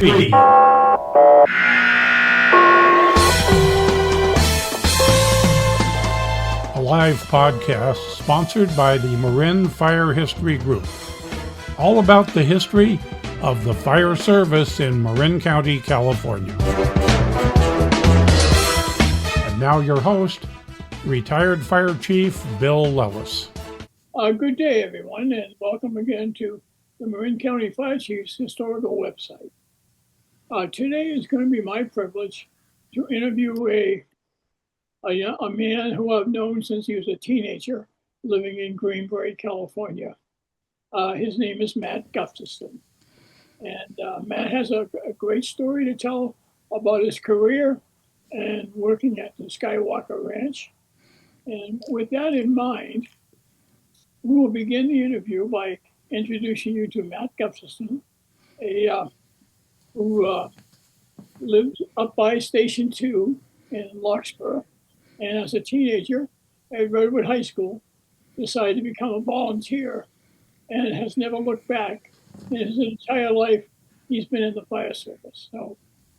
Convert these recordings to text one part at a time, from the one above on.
History. A live podcast sponsored by the Marin Fire History Group. All about the history of the fire service in Marin County, California. And now your host, retired Fire Chief Bill Lellis. Good day, everyone, and welcome again to the Marin County Fire Chief's historical website. Today is going to be my privilege to interview a man who I've known since he was a teenager living in Greenbrae, California. His name is Matt Gustofson. And Matt has a great story to tell about his career and working at the Skywalker Ranch. And with that in mind, we will begin the interview by introducing you to Matt Gustofson, who lived up by Station 2 in Larkspur. And as a teenager at Redwood High School, decided to become a volunteer and has never looked back. In his entire life, he's been in the fire service. So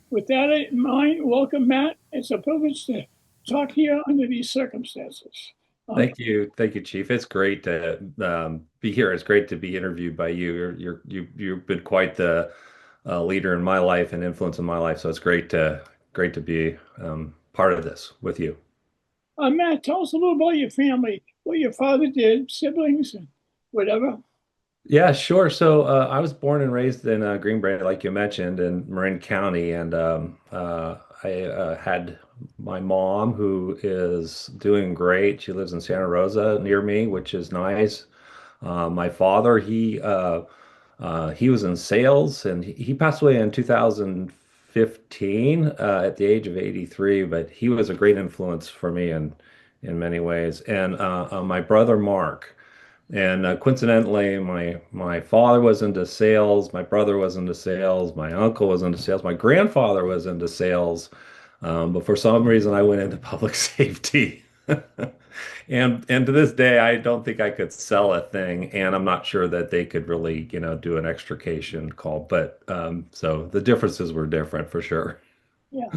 with that in mind, welcome, Matt. It's a privilege to talk to you under these circumstances. Thank you, Chief. It's great to be here. It's great to be interviewed by you. You've been quite the leader in my life and influence in my life. So it's great to be part of this with you. Matt, tell us a little about your family, what your father did, siblings, and whatever. Yeah, sure. So I was born and raised in Greenbrae, like you mentioned, in Marin County, and I had my mom, who is doing great. She lives in Santa Rosa near me, which is nice. My father, he was in sales, and he passed away in 2015 at the age of 83. But he was a great influence for me in many ways. And my brother Mark. And coincidentally, my father was into sales, my brother was into sales, my uncle was into sales, my grandfather was into sales, but for some reason I went into public safety. And to this day, I don't think I could sell a thing, and I'm not sure that they could really, do an extrication call. But so the differences were different for sure. Yeah.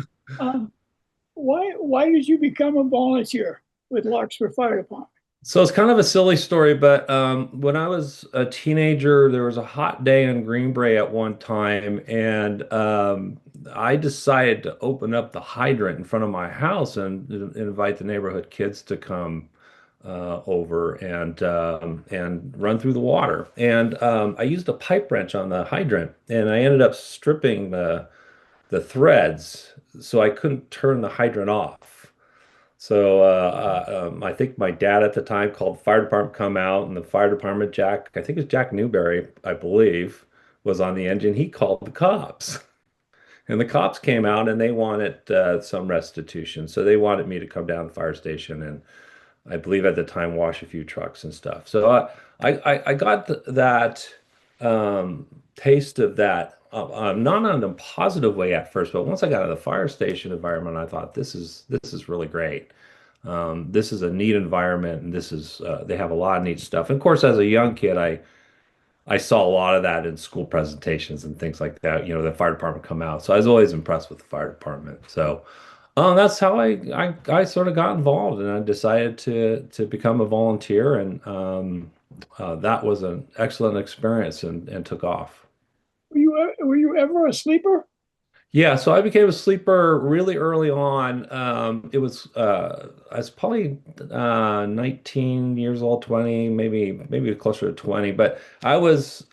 Why did you become a volunteer with Larkspur Fire Department? So it's kind of a silly story, but when I was a teenager, there was a hot day in Greenbrae at one time, and I decided to open up the hydrant in front of my house and invite the neighborhood kids to come over and run through the water. And I used a pipe wrench on the hydrant, and I ended up stripping the threads, so I couldn't turn the hydrant off. So I think my dad at the time called the fire department, come out, and the fire department, I think it's Jack Newberry, I believe, was on the engine. He called the cops, and the cops came out, and they wanted some restitution. So they wanted me to come down to the fire station and, I believe at the time, wash a few trucks and stuff. So I got that taste of that, not in a positive way at first, but once I got to the fire station environment, I thought this is really great. This is a neat environment, and this is they have a lot of neat stuff. And of course, as a young kid, I saw a lot of that in school presentations and things like that. The fire department come out, so I was always impressed with the fire department. So that's how I sort of got involved, and I decided to become a volunteer, and that was an excellent experience and took off. Were you ever a sleeper? Yeah, so I became a sleeper really early on. I was probably 19 years old, 20, maybe closer to 20. But I was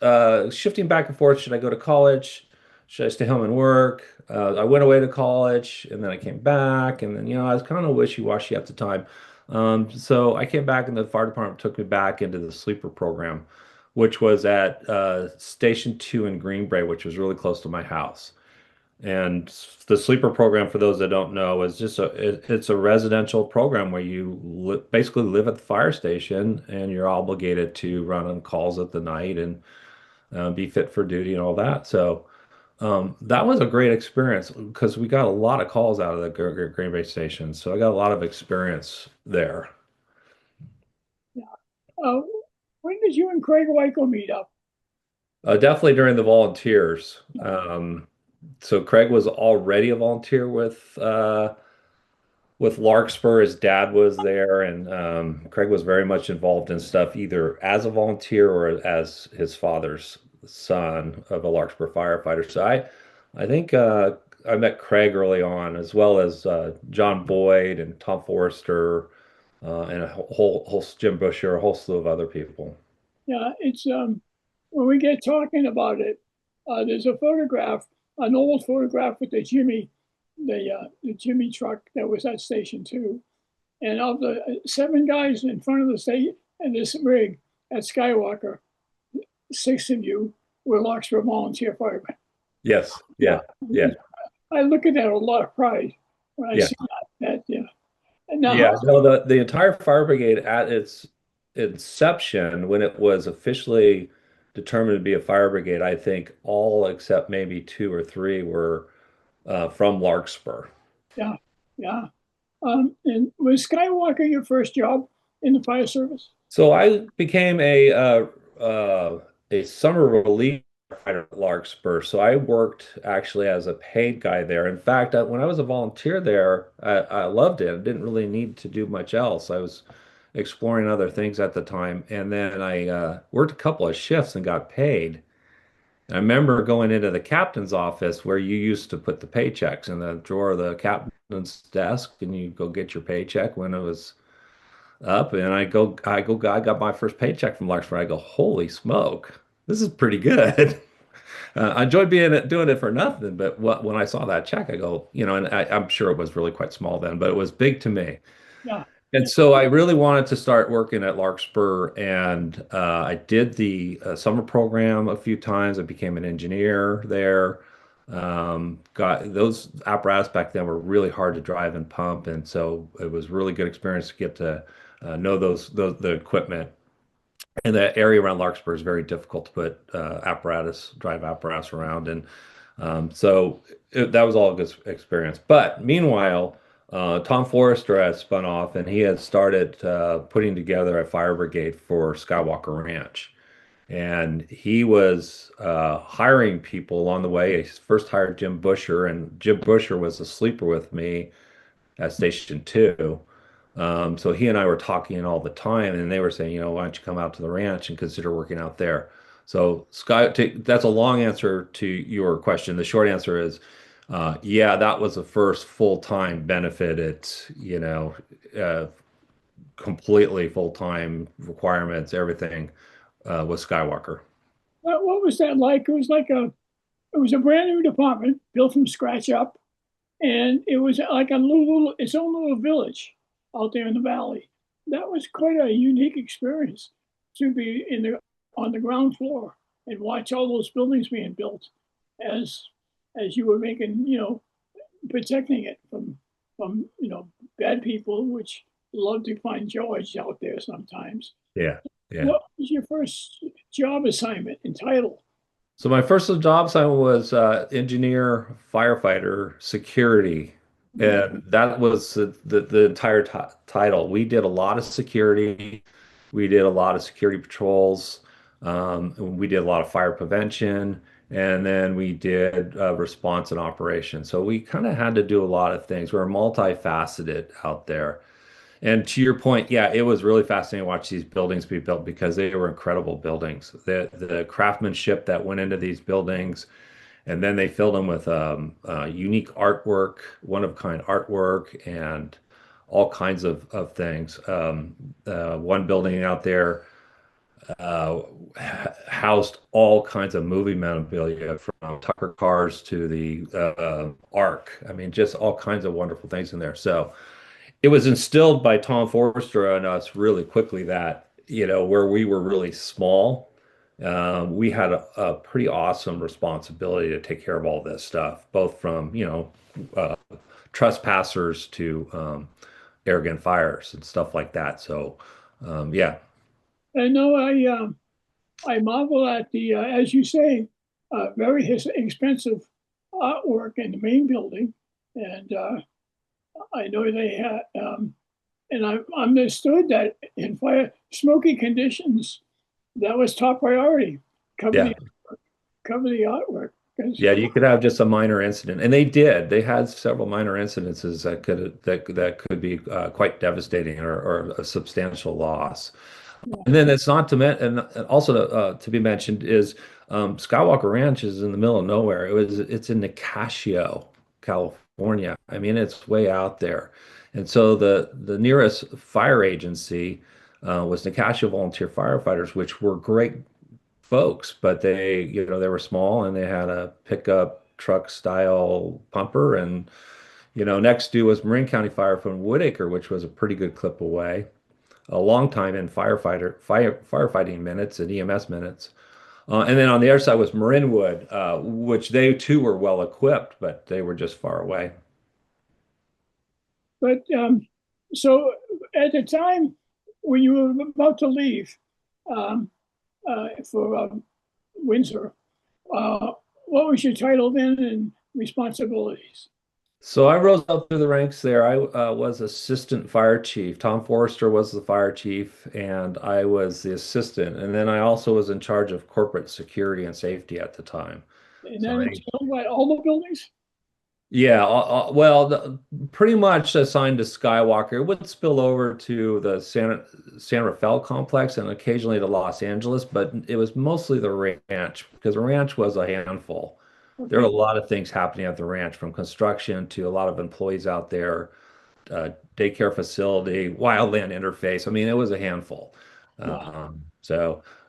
shifting back and forth. Should I go to college? Should I stay home and work? I went away to college, and then I came back, and then I was kind of wishy-washy at the time. So I came back, and the fire department took me back into the sleeper program, which was at Station 2 in Greenbrae, which was really close to my house. And the sleeper program, for those that don't know, is it's a residential program where you basically live at the fire station, and you're obligated to run on calls at the night and be fit for duty and all that. So that was a great experience because we got a lot of calls out of the Green Bay station. So I got a lot of experience there. Yeah. When did you and Craig Weichel meet up? Definitely during the volunteers. So Craig was already a volunteer with Larkspur. His dad was there, and Craig was very much involved in stuff either as a volunteer or as his father's son of a Larkspur firefighter. So I think I met Craig early on, as well as John Boyd and Tom Forrester, and a whole Jim Busher, a whole slew of other people. Yeah, it's when we get talking about it, there's a photograph, an old photograph with the Jimmy truck that was at Station Two, and of the seven guys in front of the state and this rig at Skywalker, six of you were Larkspur volunteer firemen. Yes, Yeah, yeah, yeah. I look at that with a lot of pride when I Yeah. see that. Yeah. And now, Yeah, no, the entire fire brigade at its inception, when it was officially determined to be a fire brigade, I think all except maybe two or three were from Larkspur. yeah, yeah. And was Skywalker your first job in the fire service? So I became a summer relief fighter at Larkspur. So I worked actually as a paid guy there. In fact, when I was a volunteer there, I loved it. I didn't really need to do much else. I was exploring other things at the time, and then I worked a couple of shifts and got paid. And I remember going into the captain's office where you used to put the paychecks in the drawer of the captain's desk, and you go get your paycheck when it was up, and I got my first paycheck from Larkspur. I go, holy smoke, this is pretty good. I enjoyed doing it for nothing, but when I saw that check, I go, and I'm sure it was really quite small then, but it was big to me. Yeah. And so I really wanted to start working at Larkspur, and I did the summer program a few times. I became an engineer there. Got those apparatus back then were really hard to drive and pump, and so it was really good experience to get to know those the equipment. And the area around Larkspur is very difficult to put drive apparatus around, and that was all a good experience. But meanwhile, Tom Forrester has spun off, and he had started putting together a fire brigade for Skywalker Ranch. And he was hiring people along the way. He first hired Jim Busher, and Jim Busher was a sleeper with me at Station Two. So he and I were talking all the time, and they were saying, why don't you come out to the ranch and consider working out there? So that's a long answer to your question. The short answer is, yeah, that was the first full-time benefited, uh, completely full-time requirements, everything was Skywalker. What was that like? It was a brand new department built from scratch up, and it was like its own little village out there in the valley. That was quite a unique experience to be on the ground floor and watch all those buildings being built as you were making, protecting it from bad people, which love to find George out there sometimes. Yeah, yeah. What was your first job assignment and title? So my first job assignment was engineer, firefighter, security, and that was the entire title. We did a lot of security. We did a lot of security patrols. And we did a lot of fire prevention, and then we did response and operation. So we kind of had to do a lot of things. We're multifaceted out there. And to your point, yeah, it was really fascinating to watch these buildings be built because they were incredible buildings. The craftsmanship that went into these buildings, and then they filled them with unique artwork, one-of-kind artwork, and all kinds of things. One building out there uh, housed all kinds of movie memorabilia from Tucker cars to the Ark. I mean, just all kinds of wonderful things in there. So it was instilled by Tom Forrester on us really quickly that, where we were really small, we had a pretty awesome responsibility to take care of all this stuff, both from, uh, trespassers to arrogant fires and stuff like that. So, yeah. I know I marvel at the, as you say, very expensive artwork in the main building, and I know they had, and I understood that in fire smoky conditions, that was top priority. Cover Yeah. the cover the artwork. Because Yeah, you could have just a minor incident, and they did. They had several minor incidences that could be quite devastating or a substantial loss. And then it's not to and also to be mentioned is Skywalker Ranch is in the middle of nowhere. It's in Nicasio, California. I mean, it's way out there, and so the nearest fire agency was Nicasio Volunteer Firefighters, which were great folks, but they were small and they had a pickup truck style pumper, and next due was Marin County Fire from Woodacre, which was a pretty good clip away a long time in firefighting minutes and EMS minutes. And then on the other side was Marinwood, which they too were well equipped, but they were just far away. But so at the time when you were about to leave um, for Windsor, what was your title then and responsibilities? So I rose up through the ranks there. I was assistant fire chief. Tom Forrester was the fire chief, and I was the assistant. And then I also was in charge of corporate security and safety at the time. And So then I by all the buildings? Yeah, well, pretty much assigned to Skywalker. It would spill over to the San Rafael complex and occasionally to Los Angeles, but it was mostly the ranch because the ranch was a handful. There were a Okay. lot of things happening at the ranch, from construction to a lot of employees out there, daycare facility, wildland interface. I mean, it was a handful. Wow.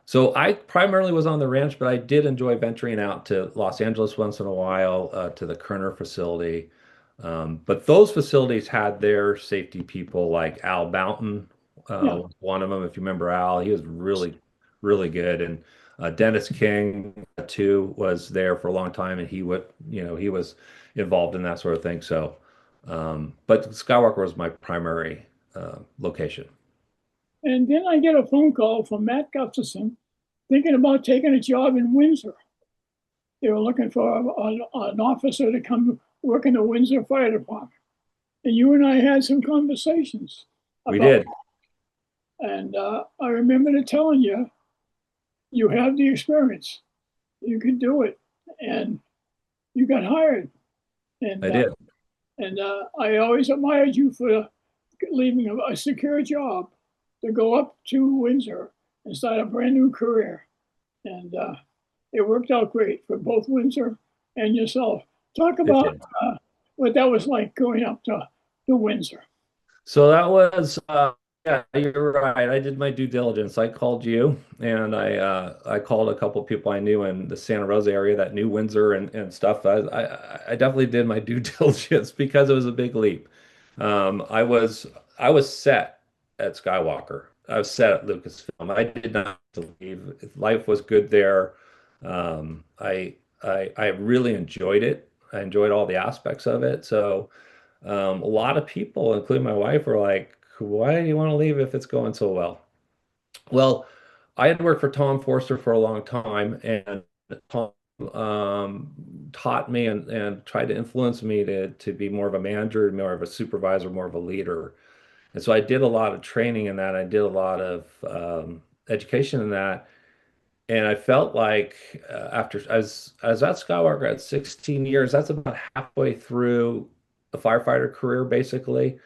So I primarily was on the ranch, but I did enjoy venturing out to Los Angeles once in a while, to the Kerner facility. But those facilities had their safety people, like Al Boughton, Yeah. was one of them. If you remember Al, he was really, really good. And Dennis King too was there for a long time, and he was involved in that sort of thing. But Skywalker was my primary location. And then I get a phone call from Matt Gustofson thinking about taking a job in Windsor. They were looking for an officer to come work in the Windsor Fire Department. And you and I had some conversations We about did. that. And I remember telling you, you have the experience, you can do it. And you got hired. And I did. I always admired you for leaving a secure job to go up to Windsor and start a brand new career. And it worked out great for both Windsor and yourself. Talk It about did. what that was like going up to Windsor. So that was, yeah, you're right. I did my due diligence. I called you, and I called a couple of people I knew in the Santa Rosa area that knew Windsor and stuff. I definitely did my due diligence because it was a big leap. I was set at Skywalker. I was set at Lucasfilm. I did not have to leave. Life was good there. I really enjoyed it. I enjoyed all the aspects of it. So. A lot of people, including my wife, were like, "Why do you want to leave if it's going so well?" Well, I had worked for Tom Forster for a long time, and Tom taught me and tried to influence me to be more of a manager, more of a supervisor, more of a leader. And so I did a lot of training in that. I did a lot of education in that. And I felt like after as at Skywalker at 16 years, that's about halfway through a firefighter career, basically.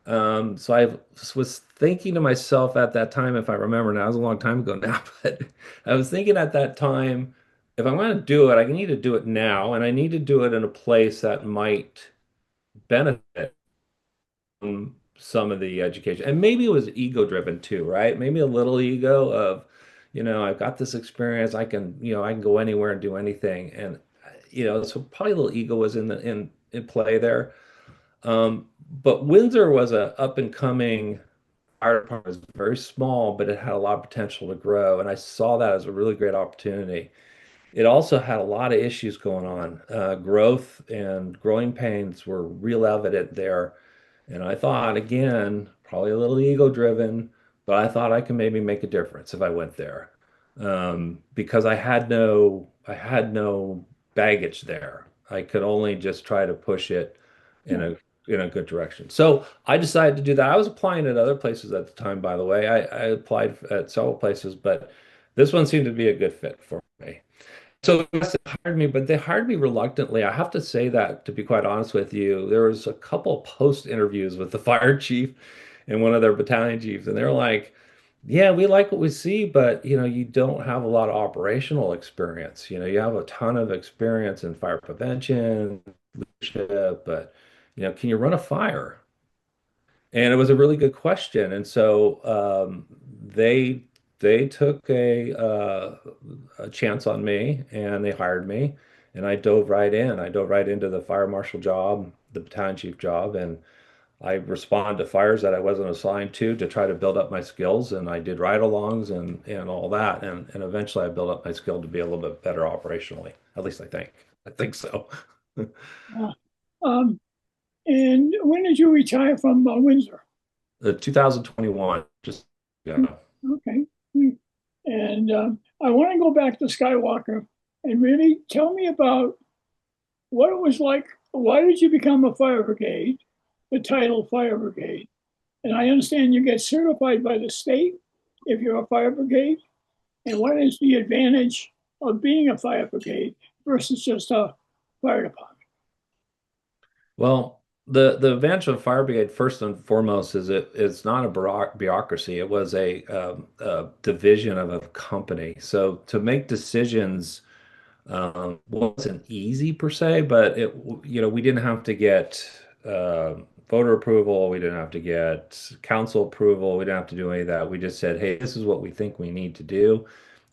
So I was thinking to myself at that time, if I remember now, it was a long time ago now, but I was thinking at that time, if I'm going to do it, I need to do it now, and I need to do it in a place that might benefit some of the education. And maybe it was ego driven too, right? Maybe a little ego of, I've got this experience. I can go anywhere and do anything. And, so probably a little ego was in play there. But Windsor was a up and coming fire department. It was very small, but it had a lot of potential to grow. And I saw that as a really great opportunity. It also had a lot of issues going on. Growth and growing pains were real evident there. And I thought, again, probably a little ego driven, but I thought I could maybe make a difference if I went there. Because I had no baggage there. I could only just try to push it in Yeah. a good direction. So I decided to do that. I was applying at other places at the time, by the way. I applied at several places, but this one seemed to be a good fit for me. So yes, they hired me, but they hired me reluctantly. I have to say that, to be quite honest with you. There was a couple post interviews with the fire chief and one of their battalion chiefs, and they're like, "Yeah, we like what we see, but you don't have a lot of operational experience. You have a ton of experience in fire prevention, leadership, but can you run a fire?" And it was a really good question. And so they took a chance on me and they hired me. And I dove right in. I dove right into the fire marshal job, the battalion chief job, and I responded to fires that I wasn't assigned to try to build up my skills. And I did ride-alongs and all that. And eventually I built up my skill to be a little bit better operationally. At least I think. I think so. Uh, um, and when did you retire from Windsor? The 2021, just yeah. Okay. And I want to go back to Skywalker and really tell me about what it was like. Why did you become a fire brigade, the title fire brigade? And I understand you get certified by the state if you're a fire brigade. And what is the advantage of being a fire brigade versus just a fire department? Well, the advantage of fire brigade first and foremost is it's not a bureaucracy. It was a division of a company. So to make decisions wasn't easy per se, but we didn't have to get voter approval. We didn't have to get council approval. We didn't have to do any of that. We just said, hey, this is what we think we need to do.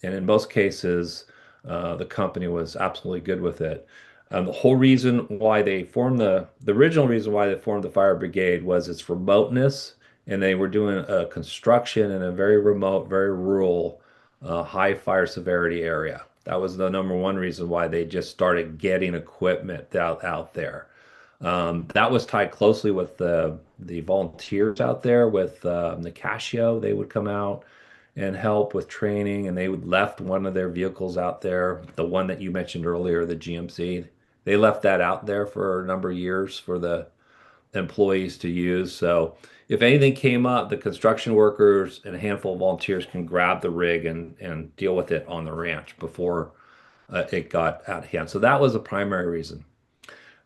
And in most cases, the company was absolutely good with it. The whole reason why they formed the original reason why they formed the fire brigade was its remoteness, and they were doing a construction in a very remote, very rural, high fire severity area. That was the number one reason why they just started getting equipment out there. That was tied closely with the volunteers out there with Nicasio. They would come out and help with training, and they would left one of their vehicles out there, the one that you mentioned earlier, the GMC. They left that out there for a number of years for the employees to use. So if anything came up, the construction workers and a handful of volunteers can grab the rig and deal with it on the ranch before it got out of hand. So that was the primary reason.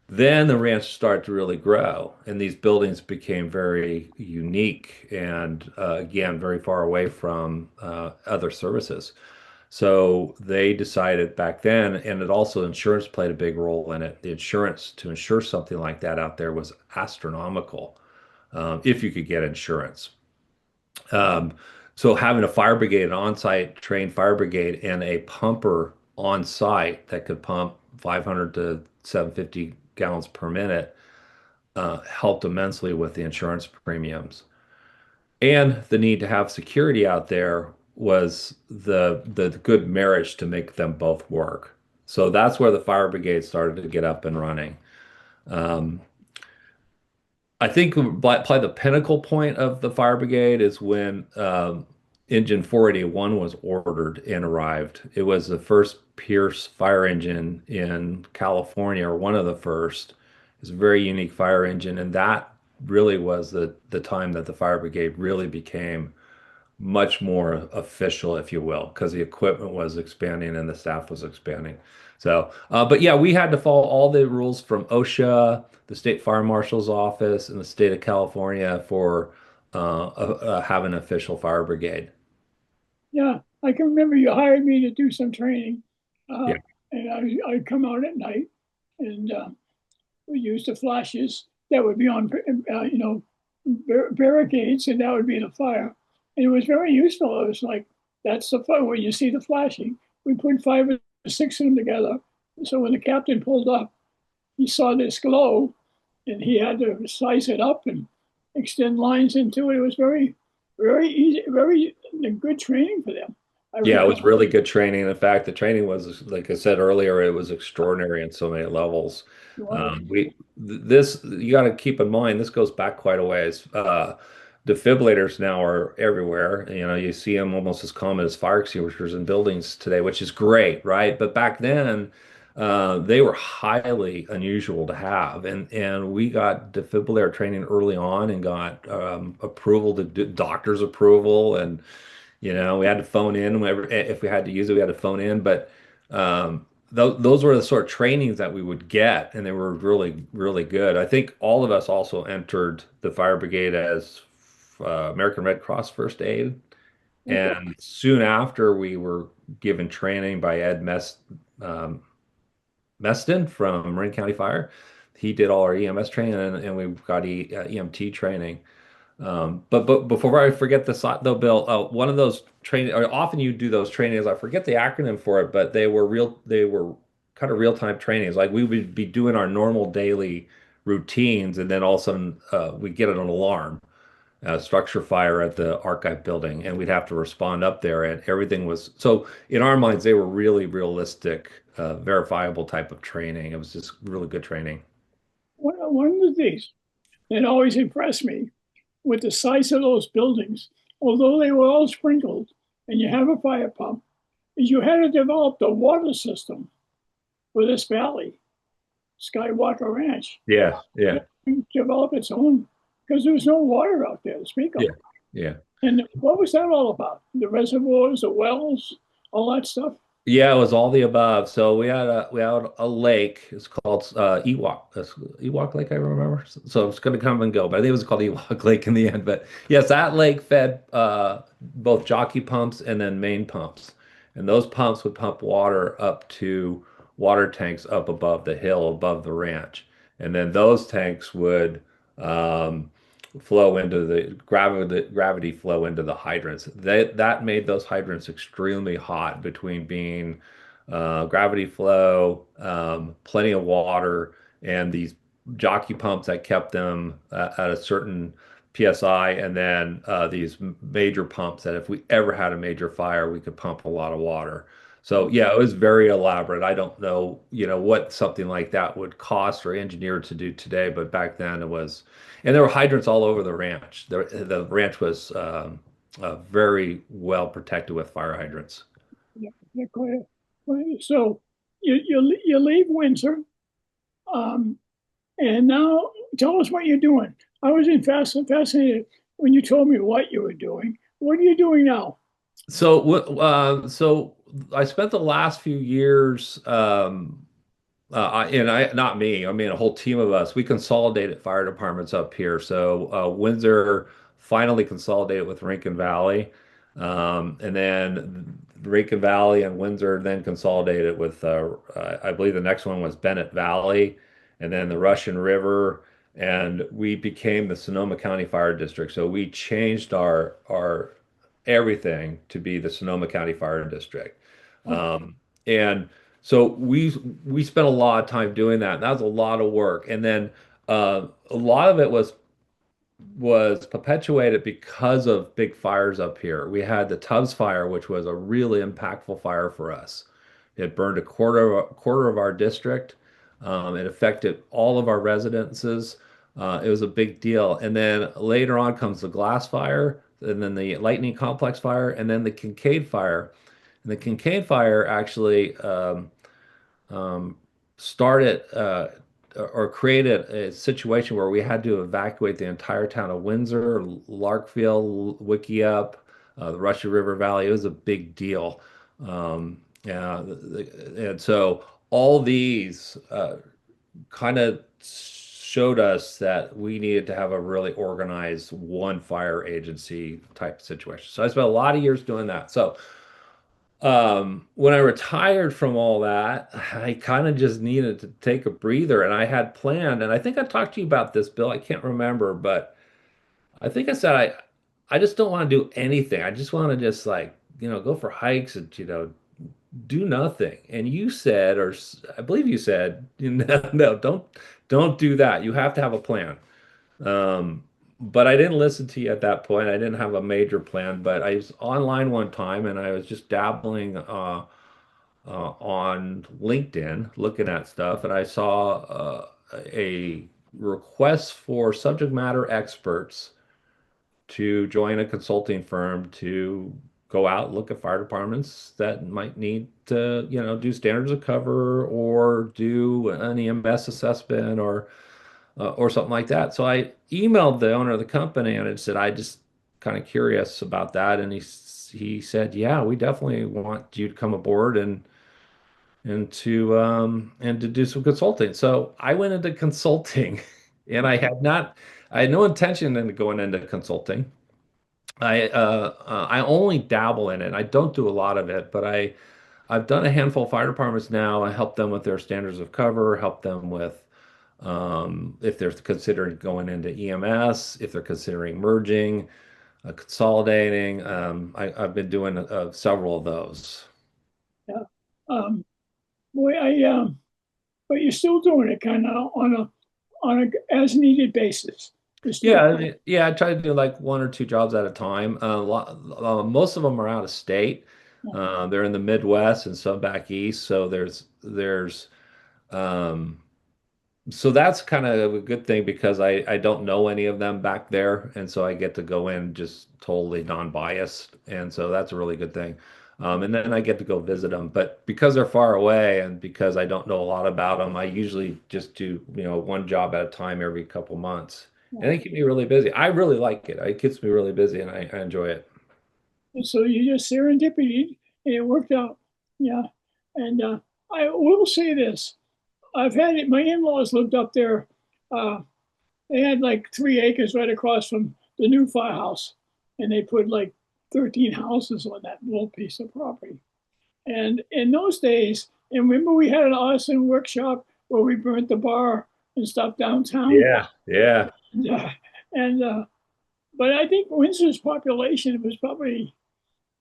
Then the ranch started to really grow, and these buildings became very unique and, again, very far away from other services. So they decided back then, and it also insurance played a big role in it. The insurance to insure something like that out there was astronomical, if you could get insurance. Um, so having a fire brigade, an on-site trained fire brigade, and a pumper on site that could pump 500 to 750 gallons per minute helped immensely with the insurance premiums. And the need to have security out there was the good marriage to make them both work. So that's where the fire brigade started to get up and running. Um, I think probably the pinnacle point of the fire brigade is when engine 481 was ordered and arrived. It was the first Pierce fire engine in California, or one of the first. It's a very unique fire engine, and that really was the time that the fire brigade really became much more official, if you will, because the equipment was expanding and the staff was expanding. So, but yeah, we had to follow all the rules from OSHA, the state fire marshal's office, and the state of California for having an official fire brigade. Yeah, I can remember you hired me to do some training, uh, Yeah. and I'd come out at night, and we used the flashes that would be on, barricades, and that would be the fire. And it was very useful. It was like, that's the fire. When you see the flashing, we put 5 or 6 of them together. So when the captain pulled up, he saw this glow, and he had to slice it up and extend lines into it. It was very, very easy, very good training for them. I Yeah, it remember was really good training. In fact, the training was, like I said earlier, it was extraordinary in so many levels. it was. This, you got to keep in mind, this goes back quite a ways. Defibrillators now are everywhere. You see them almost as common as fire extinguishers in buildings today, which is great, right? But back then, they were highly unusual to have, and we got defibrillator training early on and got approval to do doctor's approval, and we had to phone in whenever if we had to use it, we had to phone in. But Those were the sort of trainings that we would get, and they were really, really good. I think all of us also entered the fire brigade as American Red Cross first aid, Okay. and soon after we were given training by um, Meston from Marin County Fire. He did all our EMS training, and we got EMT training. But before I forget the site though, Bill, one of those training, or often you do those trainings. I forget the acronym for it, but they were kind of real-time trainings. Like we would be doing our normal daily routines, and then all of a sudden we get an alarm, structure fire at the archive building, and we'd have to respond up there, and everything was so in our minds they were really realistic, verifiable type of training. It was just really good training. One of the things that always impressed me with the size of those buildings, although they were all sprinkled and you have a fire pump, is you had to develop the water system for this valley, Skywalker Ranch. Yeah, yeah, Develop its own because there was no water out there to speak yeah, of. yeah. And what was that all about? The reservoirs, the wells, all that stuff? Yeah, it was all the above. So we had a lake. It's called Ewok Lake, I remember. So it's going to come and go, but I think it was called Ewok Lake in the end. But yes, that lake fed both jockey pumps and then main pumps, and those pumps would pump water up to water tanks up above the hill, above the ranch, and then those tanks would um, flow into the gravity flow into the hydrants. That made those hydrants extremely hot between being gravity flow, plenty of water, and these jockey pumps that kept them at a certain PSI, and then these major pumps that if we ever had a major fire, we could pump a lot of water. So yeah, it was very elaborate. I don't know, what something like that would cost or engineer to do today, but back then it was, and there were hydrants all over the ranch. The ranch was very well protected with fire hydrants. Yeah, yeah, so you leave Windsor, um, and now tell us what you're doing. I was fascinated when you told me what you were doing. What are you doing now? So I spent the last few years, not me, I mean, a whole team of us, we consolidated fire departments up here. So Windsor finally consolidated with Rankin Valley. And then Rankin Valley and Windsor then consolidated with, I believe the next one was Bennett Valley, and then the Russian River. And we became the Sonoma County Fire District. So we changed our everything to be the Sonoma County Fire District. And so we spent a lot of time doing that. That was a lot of work. And then a lot of it was perpetuated because of big fires up here. We had the Tubbs fire, which was a really impactful fire for us. It burned a quarter of our district. It affected all of our residences. It was a big deal. And then later on comes the glass fire, and then the lightning complex fire, and then the Kincaid fire. And the Kincaid fire actually um, started or created a situation where we had to evacuate the entire town of Windsor, Larkville, Wickiup, the Russian River Valley. It was a big deal. Yeah, and so all these kind of showed us that we needed to have a really organized one fire agency type situation. So I spent a lot of years doing that. So when I retired from all that, I kind of just needed to take a breather, and I had planned, and I think I talked to you about this, Bill. I can't remember, but I think I said I just don't want to do anything. I just want to just like, go for hikes and, do nothing. And you said, or I believe you said, no, don't do that. You have to have a plan. Um, but I didn't listen to you at that point. I didn't have a major plan, but I was online one time and I was just dabbling on LinkedIn looking at stuff, and I saw a request for subject matter experts to join a consulting firm to go out and look at fire departments that might need to, do standards of cover or do an EMS assessment or something like that. So I emailed the owner of the company and it said, I just kind of curious about that. And he said, yeah, we definitely want you to come aboard and to do some consulting. So I went into consulting, and I had no intention in going into consulting. I only dabble in it. I don't do a lot of it, but I've done a handful of fire departments now. I help them with their standards of cover, help them with if they're considering going into EMS, if they're considering merging, consolidating. I've been doing several of those. Yeah. Um, boy, but you're still doing it kind of on a as needed basis. You're Yeah, still, yeah. I try to do like one or two jobs at a time. Most of them are out of state. They're in the Midwest and some back east. So um, so that's kind of a good thing because I don't know any of them back there, and so I get to go in just totally non-biased, and so that's a really good thing. And then I get to go visit them, but because they're far away and because I don't know a lot about them, I usually just do, one job at a time every couple months, and they keep me really busy. I really like it. It keeps me really busy, and I enjoy it. so you just serendipity and it worked out. Yeah. And I will say this. I've had it, my in-laws lived up there. Uh, they had like 3 acres right across from the new firehouse, and they put like 13 houses on that little piece of property. And in those days, and remember we had an arson workshop where we burnt the bar and stuff downtown. Yeah, yeah, Yeah. And but I think Windsor's population was probably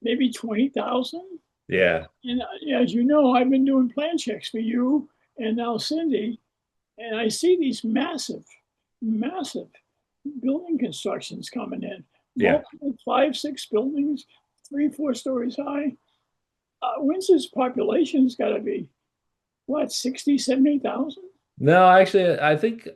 maybe 20,000. yeah, And as you know, I've been doing plan checks for you and now Cindy, and I see these massive building constructions coming in, yeah. multiple 5, 6 buildings, 3, 4 stories high. Windsor's population's got to be what, 60, 70,000? No, actually, I think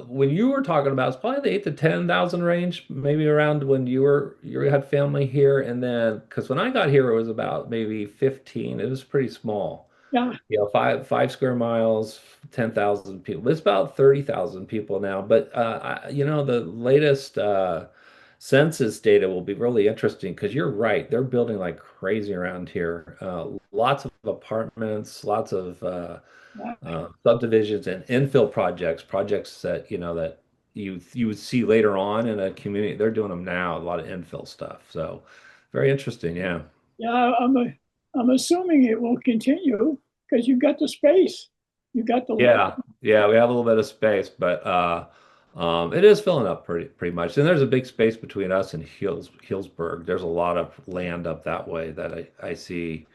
when you were talking about it's probably the 8 to 10,000 range, maybe around when you had family here, and then because when I got here it was about maybe 15. It was pretty small. Yeah, Five square miles, 10,000 people. It's about 30,000 people now. But the latest census data will be really interesting because you're right, they're building like crazy around here. Lots of apartments, lots of yeah. subdivisions and infill projects that that you would see later on in a community. They're doing them now, a lot of infill stuff. So very interesting. Yeah. Yeah, I'm assuming it will continue because you've got the space, you got the land. Yeah. Yeah. We have a little bit of space, but it is filling up pretty much. And there's a big space between us and Healdsburg. There's a lot of land up that way that I see.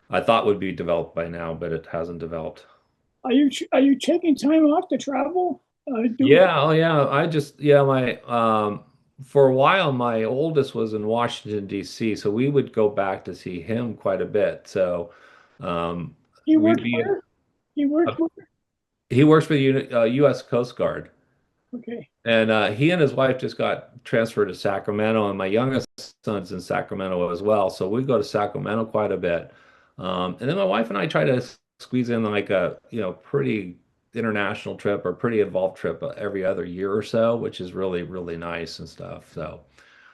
I thought would be developed by now, but it hasn't developed. Are you taking time off to travel? Do Yeah, oh yeah. My for a while my oldest was in Washington D.C., so we would go back to see him quite a bit. So um he we'd worked be where? He worked uh, where? he works for the US Coast Guard. Okay, And he and his wife just got transferred to Sacramento, and my youngest son's in Sacramento as well. So we go to Sacramento quite a bit. And then my wife and I try to squeeze in like a pretty international trip or pretty involved trip every other year or so, which is really really nice and stuff. So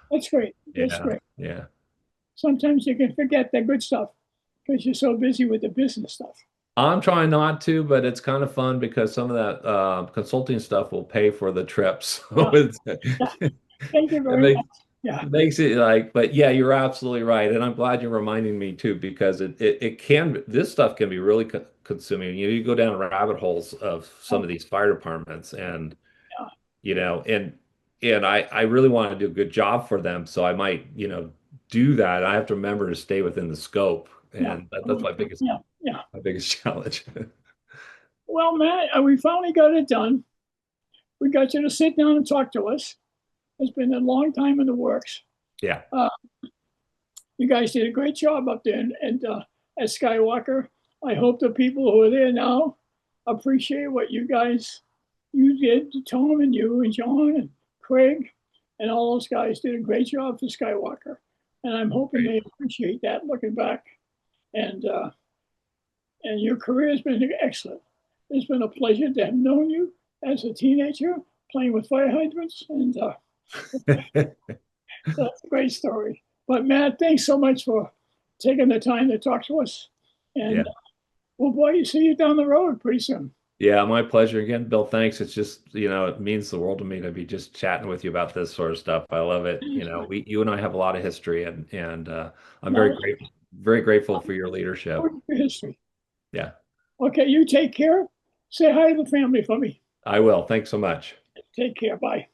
that's great. That's yeah, great. yeah. Sometimes you can forget the good stuff because you're so busy with the business stuff. I'm trying not to, but it's kind of fun because some of that consulting stuff will pay for the trips. So Yeah, it's, yeah. Thank you it very makes much. Yeah, It makes it like, but yeah, you're absolutely right. And I'm glad you're reminding me too, because it can, this stuff can be really consuming. You go down rabbit holes of some oh, of these fire departments and, yeah, you know, and, and I really want to do a good job for them. So I might, do that. I have to remember to stay within the scope. yeah, And that's yeah, yeah. my biggest challenge. Well, Matt, we finally got it done. We got you to sit down and talk to us. It's been a long time in the works. Yeah. Uh, you guys did a great job up there and at Skywalker. I hope the people who are there now appreciate what you did. Tom and you and John and Craig and all those guys did a great job for Skywalker, and I'm hoping Great. they appreciate that looking back. And your career has been excellent. It's been a pleasure to have known you as a teenager playing with fire hydrants, and that's a great story. But Matt, thanks so much for taking the time to talk to us. Yeah. And Well, boy, see you down the road pretty soon. Yeah, my pleasure again, Bill. Thanks. It's just, it means the world to me to be just chatting with you about this sort of stuff. I love it. You and I have a lot of history, and I'm Not very grateful for your leadership. for history. Yeah, Okay, you take care. Say hi to the family for me. I will. Thanks so much. Take care. Bye.